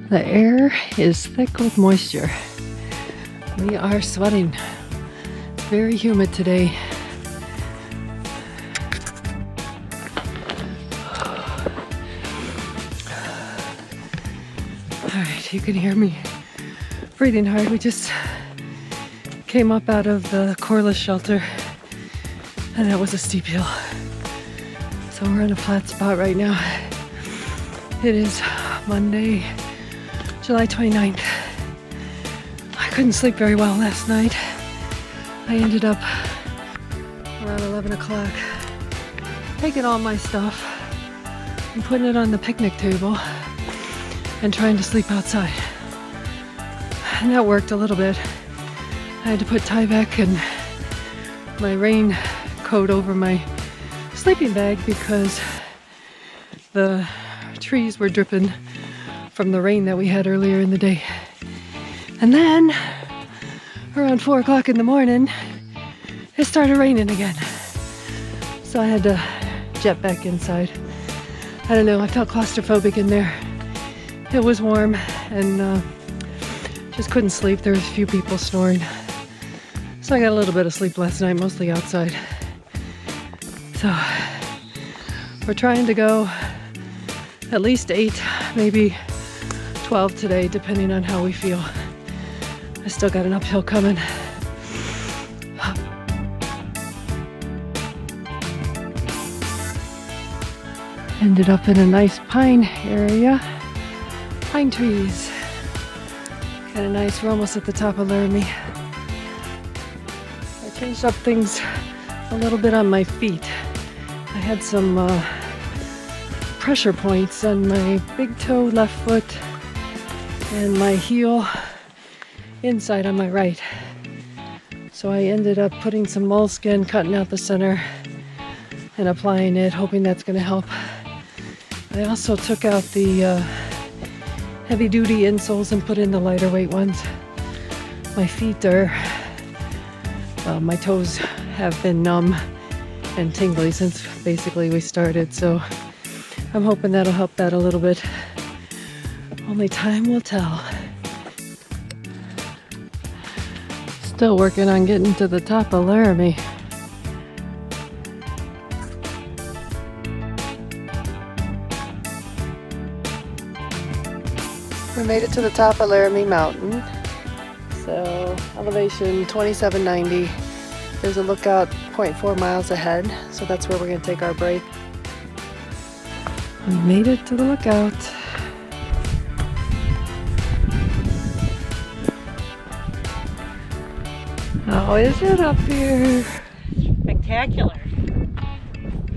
The air is thick with moisture. We are sweating. It's very humid today. Alright, you can hear me breathing hard. We just came up out of the coreless shelter, and that was a steep hill. So we're in a flat spot right now. It is Monday, July 29th. I couldn't sleep very well last night. I ended up around 11 o'clock taking all my stuff and putting it on the picnic table and trying to sleep outside. And that worked a little bit. I had to put Tyvek and my rain coat over my sleeping bag because the trees were dripping from the rain that we had earlier in the day. And then around 4 o'clock in the morning, it started raining again. So I had to jet back inside. I don't know, I felt claustrophobic in there. It was warm and just couldn't sleep. There was a few people snoring. So I got a little bit of sleep last night, mostly outside. So we're trying to go at least 8, maybe 12 today, depending on how we feel. I still got an uphill coming. Ended up in a nice pine area. Pine trees. Kind of nice. We're almost at the top of Laramie. I changed up things a little bit on my feet. I had some pressure points on my big toe left foot and my heel inside on my right. So I ended up putting some moleskin, cutting out the center and applying it, hoping that's going to help. I also took out the heavy duty insoles and put in the lighter weight ones. My feet are, my toes have been numb and tingly since basically we started, so I'm hoping that'll help that a little bit. Only time will tell. Still working on getting to the top of Laramie. We made it to the top of Laramie Mountain. So elevation 2790. There's a lookout 0.4 miles ahead, so that's where we're going to take our break. We made it to the lookout. How is it up here? Spectacular.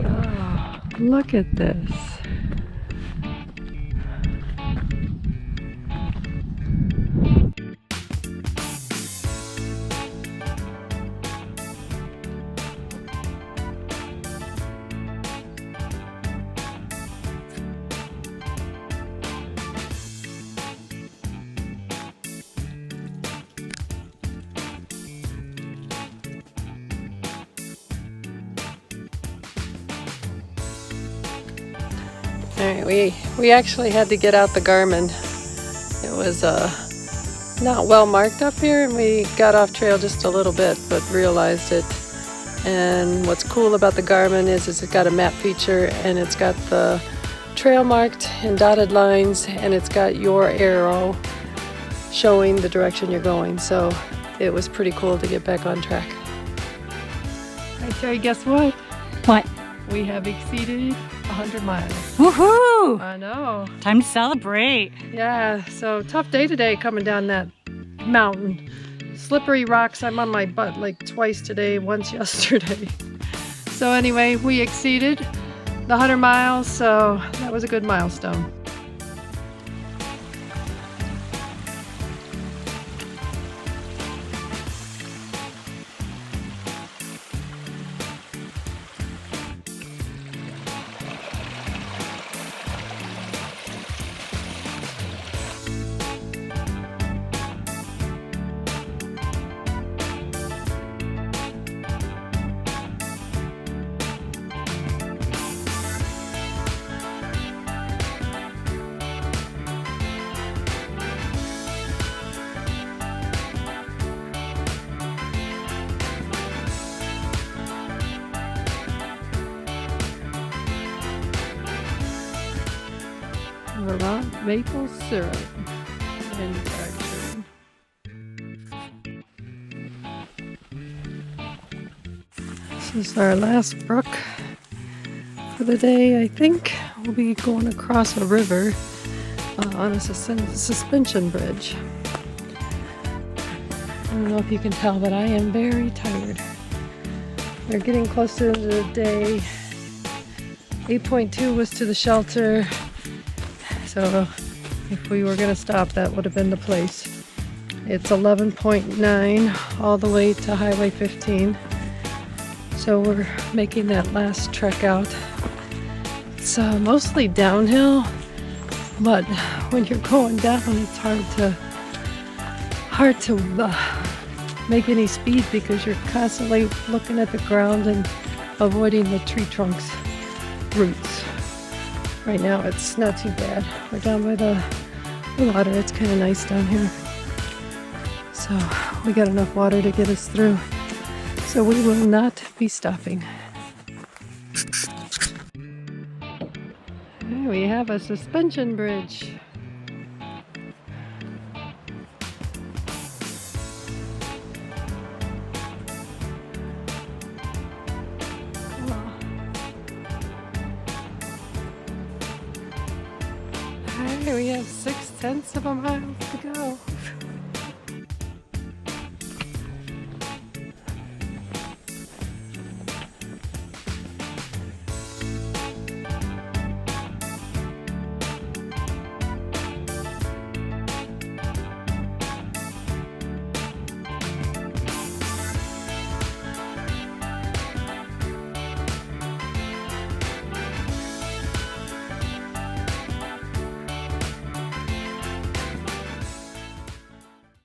Oh, look at this. Alright, we actually had to get out the Garmin. It was not well marked up here, and we got off trail just a little bit, but realized it. And what's cool about the Garmin is it's got a map feature, and it's got the trail marked in dotted lines, and it's got your arrow showing the direction you're going. So it was pretty cool to get back on track. Alright, Terry, guess what? What? We have exceeded 100 miles. Woohoo! I know. Time to celebrate. Yeah, so tough day today coming down that mountain. Slippery rocks. I'm on my butt like twice today, once yesterday. So anyway, we exceeded the 100 miles, so that was a good milestone. Vermont maple syrup manufacturing. This is our last brook for the day, I think. We'll be going across a river on a suspension bridge. I don't know if you can tell, but I am very tired. We're getting close to the end of the day. 8.2 was to the shelter, so if we were going to stop, that would have been the place. It's 11.9 all the way to Highway 15, so we're making that last trek out. It's mostly downhill, but when you're going down, it's hard to make any speed because you're constantly looking at the ground and avoiding the tree trunks. Roots. Right now it's not too bad. We're down by the water. It's kind of nice down here. So we got enough water to get us through. So we will not be stopping. There we have a suspension bridge. Here we have 0.6 of a mile to go.